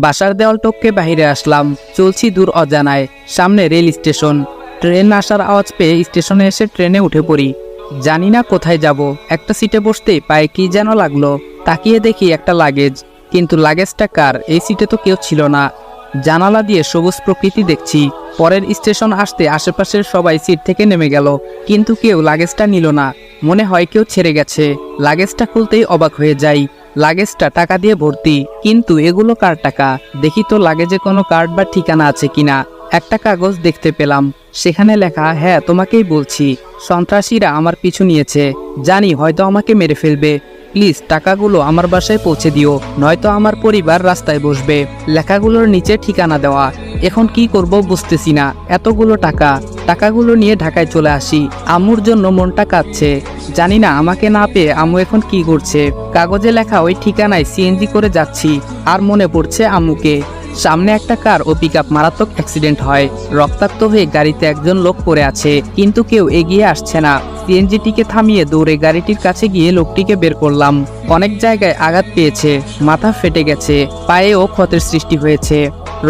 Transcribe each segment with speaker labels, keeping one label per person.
Speaker 1: বাসার দেওয়াল টপকে বাইরে আসলাম। চলছি দূর অজানায়। সামনে রেল স্টেশন। ট্রেন আসার আওয়াজ পেয়ে স্টেশনে এসে ট্রেনে উঠে পড়ি। জানি না কোথায় যাব। একটা সিটে বসতেই পায়ে কি যেন লাগলো। তাকিয়ে দেখি একটা লাগেজ, কিন্তু লাগেজটা কার? এই সিটে তো কেউ ছিল না। জানালা দিয়ে সবুজ প্রকৃতি দেখছি। পরের স্টেশন আসতে আশেপাশের সবাই সিট থেকে নেমে গেল, কিন্তু কেউ লাগেজটা নিল না। মনে হয় কেউ ছেড়ে গেছে। লাগেজটা খুলতেই অবাক হয়ে যাই। লাগেজটা টাকা দিয়ে ভর্তি, কিন্তু এগুলো কার টাকা? দেখি তো লাগেজে কোনো কার্ড বা ঠিকানা আছে কিনা। একটা কাগজ দেখতে পেলাম, সেখানে লেখা, হ্যাঁ তোমাকেই বলছি, সন্ত্রাসীরা আমার পিছু নিয়েছে। জানি হয়তো আমাকে মেরে ফেলবে। প্লিজ টাকাগুলো আমার বাসায় পৌঁছে দিও, নয়তো আমার পরিবার রাস্তায় বসবে। লেখাগুলোর নিচে ঠিকানা দেওয়া। এখন কি করব বুঝতেছি না। এতগুলো টাকাগুলো নিয়ে ঢাকায় চলে আসি। আম্মুর জন্য মনটা কাঁদছে। জানি না আমাকে না পেয়ে আম্মু এখন কি করছে। কাগজে লেখা ওই ঠিকানায় সিএনজি করে যাচ্ছি, আর মনে পড়ছে আম্মুকে। সামনে একটা কার ও পিকআপ মারাত্মক অ্যাক্সিডেন্ট হয়। রক্তাক্ত হয়ে গাড়িতে একজন লোক পড়ে আছে, কিন্তু কেউ এগিয়ে আসছে না। সিএনজিটিকে থামিয়ে দৌড়ে গাড়িটির কাছে গিয়ে লোকটিকে বের করলাম। অনেক জায়গায় আঘাত পেয়েছে, মাথা ফেটে গেছে, পায়েও ক্ষতের সৃষ্টি হয়েছে,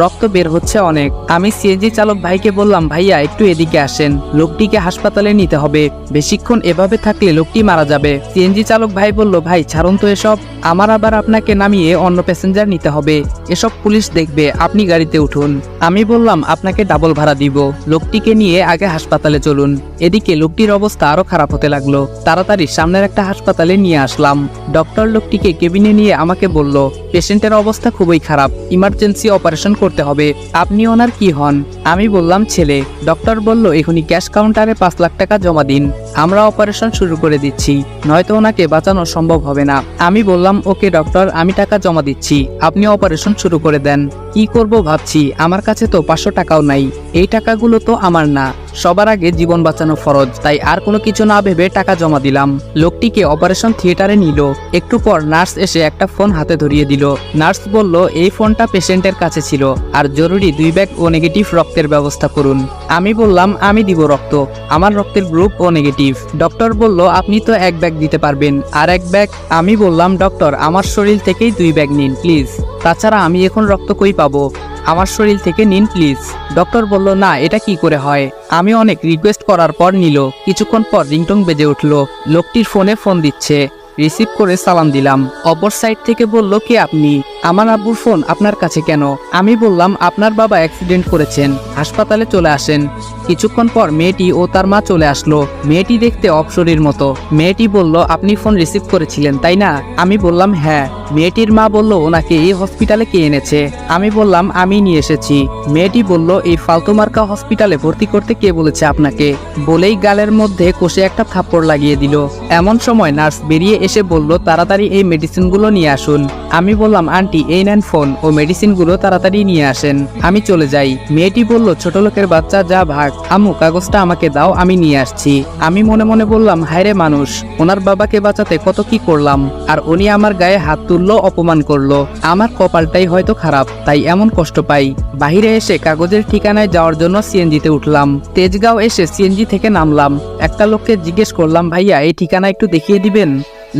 Speaker 1: রক্ত বের হচ্ছে অনেক। আমি সিএনজি চালক ভাইকে বললাম, ভাইয়া একটু এদিকে আসেন, লোকটিকে হাসপাতালে নিতে হবে। বেশিক্ষণ এভাবে থাকলে লোকটি মারা যাবে। সিএনজি চালক ভাই বলল, ভাই ছাড়ুন তো এসব, আমার আবার আপনাকে নামিয়ে অন্য প্যাসেঞ্জার নিতে হবে, এসব পুলিশ দেখবে, আপনি গাড়িতে উঠুন। আমি বললাম, আপনাকে ডাবল ভাড়া দিব, লোকটিকে নিয়ে আগে হাসপাতালে চলুন। এদিকে লোকটির অবস্থা আরো খারাপ হতে লাগলো। তাড়াতাড়ি সামনের একটা হাসপাতালে নিয়ে আসলাম। ডক্টর লোকটিকে কেবিনে নিয়ে আমাকে বলল, পেশেন্টের অবস্থা খুবই খারাপ, ইমার্জেন্সি অপারেশন করতে হবে। আপনি ওনার কি হন? আমি বললাম, ছেলে। ডক্টর বলল, এখনই ক্যাশ কাউন্টারে 5 লাখ টাকা জমা দিন, আমরা অপারেশন শুরু করে দিচ্ছি, নয়তো ওনাকে বাঁচানো সম্ভব হবে না। আমি বললাম, ওকে ডক্টর, আমি টাকা জমা দিচ্ছি, আপনি অপারেশন শুরু করে দেন। কি করব ভাবছি, আমার কাছে তো 500 টাকাও নাই। এই টাকাগুলো তো আমার না, সবার আগে জীবন বাঁচানো ফরজ, তাই আর কোনো কিছু না ভেবে টাকা জমা দিলাম। লোকটিকে অপারেশন থিয়েটারে নিল। একটু পর নার্স এসে একটা ফোন হাতে ধরিয়ে দিল। নার্স বলল, এই ফোনটা পেশেন্টের কাছে ছিল, আর জরুরি 2 ব্যাগ ও নেগেটিভ রক্তের ব্যবস্থা করুন। আমি বললাম, আমি দিব রক্ত, আমার রক্তের গ্রুপ ও নেগেটিভ। ডক্টর বলল, আপনি তো 1 ব্যাগ দিতে পারবেন, আর 1 ব্যাগ। আমি বললাম, ডক্টর আমার শরীর থেকেই 2 ব্যাগ নিন প্লিজ, তাছাড়া আমি এখন রক্ত কই পাবো, আমার শরীর থেকে নিন প্লিজ। ডক্টর বলল, না এটা কি করে হয়। আমি অনেক রিকোয়েস্ট করার পর নিল। কিছুক্ষণ পর রিংটং বেজে উঠল। লোকটির ফোনে ফোন দিচ্ছে, রিসিভ করে সালাম দিলাম। অপর সাইড থেকে বলল, কে আপনি? আমার আব্বুর ফোন আপনার কাছে কেন? আমি বললাম, আপনার বাবা অ্যাক্সিডেন্ট করেছেন, হাসপাতালে চলে আসেন। কিছুক্ষণ পর মেয়েটি ও তার মা চলে আসলো। মেয়েটি দেখতে অপসরীর মতো। মেয়েটি বলল, আপনি ফোন রিসিভ করেছিলেন তাই না? আমি বললাম, হ্যাঁ। মেয়েটির মা বলল, ওনাকে এই হসপিটালে কে এনেছে? আমি বললাম, আমি নিয়ে এসেছি। মেয়েটি বলল, এই ফালতু মার্কা হসপিটালে ভর্তি করতে কে বলেছে আপনাকে? বলেই গালের মধ্যে কষে একটা থাপ্পড় লাগিয়ে দিল। এমন সময় নার্স বেরিয়ে এসে বলল, তাড়াতাড়ি এই মেডিসিনগুলো নিয়ে আসুন। আমি বললাম, আন্টি এই নেন ফোন ও মেডিসিনগুলো তাড়াতাড়ি নিয়ে আসেন। আমি চলে যাই। মেয়েটি বলল, ছোট লোকের বাচ্চা, যা ভাগ। আম্মু কাগজটা আমাকে দাও, আমি নিয়ে আসছি। আমি মনে মনে বললাম, হায়রে মানুষ, ওনার বাবাকে বাঁচাতে কত কি করলাম, আর উনি আমার গায়ে হাত তুললো, অপমান করলো। আমার কপালটাই হয়তো খারাপ, তাই এমন কষ্ট পাই। বাহিরে এসে কাগজের ঠিকানায় যাওয়ার জন্য সিএনজিতে উঠলাম। তেজগাঁও এসে সিএনজি থেকে নামলাম। একটা লোককে জিজ্ঞেস করলাম, ভাইয়া এই ঠিকানা একটু দেখিয়ে দিবেন?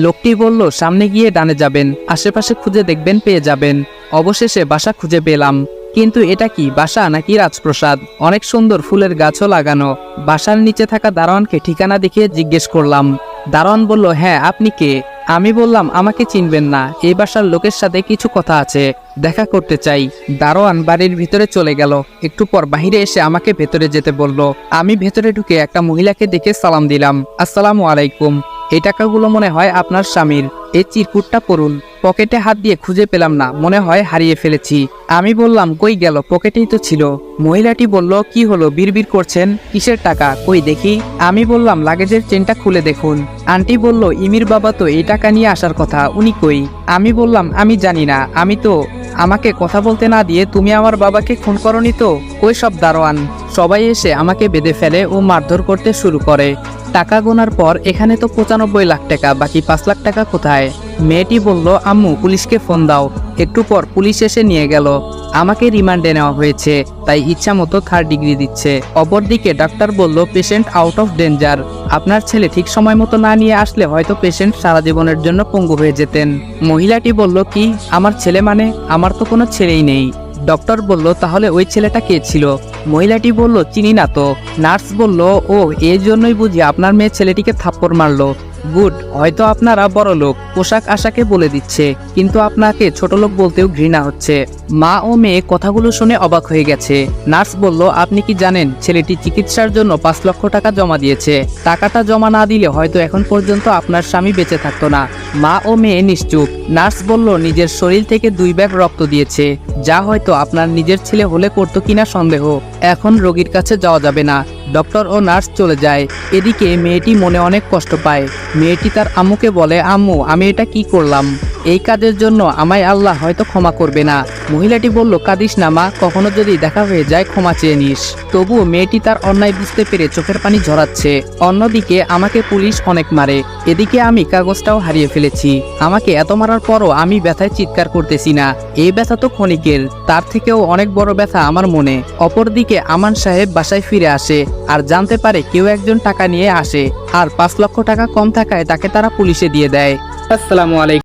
Speaker 1: লোকটি বলল, সামনে গিয়ে ডানে যাবেন, আশেপাশে খুঁজে দেখবেন, পেয়ে যাবেন। অবশেষে বাসা খুঁজে পেলাম। কিন্তু এটা কি বাসা নাকি রাজপ্রাসাদ? অনেক সুন্দর ফুলের গাছও লাগানো। বাসার নিচে থাকা দারোয়ানকে ঠিকানা দেখিয়ে জিজ্ঞেস করলাম। দারোয়ান বলল, হ্যাঁ আপনি কে? আমি বললাম, আমাকে চিনবেন না, এই বাসার লোকের সাথে কিছু কথা আছে, দেখা করতে চাই। দারোয়ান বাড়ির ভিতরে চলে গেল। একটু পর বাহিরে এসে আমাকে ভেতরে যেতে বলল। আমি ভেতরে ঢুকে একটা মহিলাকে দেখে সালাম দিলাম, আসসালামু আলাইকুম। এই টাকাগুলো মনে হয় আপনার স্বামীর, এই চিরকুটটা পড়ুন। পকেটে হাত দিয়ে খুঁজে পেলাম না, মনে হয় হারিয়ে ফেলেছি। আমি বললাম, কই গেল? পকেটেই তো ছিল। মহিলাটি বলল, কি হলো, বিড়বিড় করছেন, কিসের টাকা, কই দেখি। আমি বললাম, লাগেজের চেনটা খুলে দেখুন। আন্টি বলল, ইমির বাবা তো এই টাকা নিয়ে আসার কথা, উনি কই? আমি বললাম, আমি জানি না, আমাকে কথা বলতে না দিয়ে তুমি আমার বাবাকে খুন করনি তো? ওই সব দারোয়ান সবাই এসে আমাকে বেঁধে ফেলে ও মারধর করতে শুরু করে। টাকা গোনার পর এখানে তো 95 লাখ টাকা, বাকি 5 লাখ টাকা কোথায়? মেয়েটি বলল, আম্মু পুলিশকে ফোন দাও। একটু পর পুলিশ এসে নিয়ে গেল। আমাকে রিমান্ডে নেওয়া হয়েছে, তাই ইচ্ছা মতো 3rd ডিগ্রি দিচ্ছে। অপরদিকে ডাক্তার বলল, পেশেন্ট আউট অফ ডেঞ্জার, আপনার ছেলে ঠিক সময় মতো না নিয়ে আসলে হয়তো পেশেন্ট সারা জীবনের জন্য পঙ্গু হয়ে যেতেন। মহিলাটি বলল, কি আমার ছেলে মানে? আমার তো কোনো ছেলেই নেই। ডক্টর বলল, তাহলে ওই ছেলেটা কে ছিল? মহিলাটি বলল, চিনি না তো। নার্স বলল, ও এই জন্যই বুঝি আপনার মেয়ে ছেলেটিকে থাপ্পড় মারলো। গুড, হয়তো আপনারা বড় লোক, পোশাক আশাকে বলে দিচ্ছে, কিন্তু আপনাকে ছোট লোক বলতেও ঘৃণা হচ্ছে। মা ও মেয়ে কথাগুলো শুনে অবাক হয়ে গেছে। নার্স বলল, আপনি কি জানেন ছেলেটি চিকিৎসার জন্য 5 লক্ষ টাকা জমা দিয়েছে? টাকাটা জমা না দিলে হয়তো এখন পর্যন্ত আপনার স্বামী বেঁচে থাকতো না। মা ও মেয়ে নিশ্চুপ। নার্স বলল, নিজের শরীর থেকে 2 ব্যাগ রক্ত দিয়েছে, যা হয়তো আপনার নিজের ছেলে হলে করতো কিনা সন্দেহ। এখন রোগীর কাছে যাওয়া যাবে না। ডক্টর ও নার্স চলে যায়। এদিকে মেয়েটি মনে অনেক কষ্ট পায়। মেয়েটি তার আম্মুকে বলে, আম্মু, আমি এটা কি করলাম? এই কাজের জন্য আমায় আল্লাহ হয়তো ক্ষমা করবে না। মহিলাটি বলল, কাঁদিস না মা, কখনো যদি দেখা হয়ে যায় ক্ষমা চেয়ে নিস। তবুও মেয়েটি তার অন্যায় বুঝতে পেরে চোখের পানি ঝরাচ্ছে। অন্যদিকে আমাকে পুলিশ অনেক মারে, এদিকে আমি কাগজটাও হারিয়ে ফেলেছি। আমাকে এত মারার পরও আমি ব্যথায় চিৎকার করতেছি না। এই ব্যথা তো ক্ষণিকের, তার থেকেও অনেক বড় ব্যথা আমার মনে। অপরদিকে আমান সাহেব বাসায় ফিরে আসে আর জানতে পারে কেউ একজন টাকা নিয়ে আসে, আর 5 লক্ষ টাকা কম থাকায় তাকে তারা পুলিশে দিয়ে দেয়। আসসালামু আলাইকুম।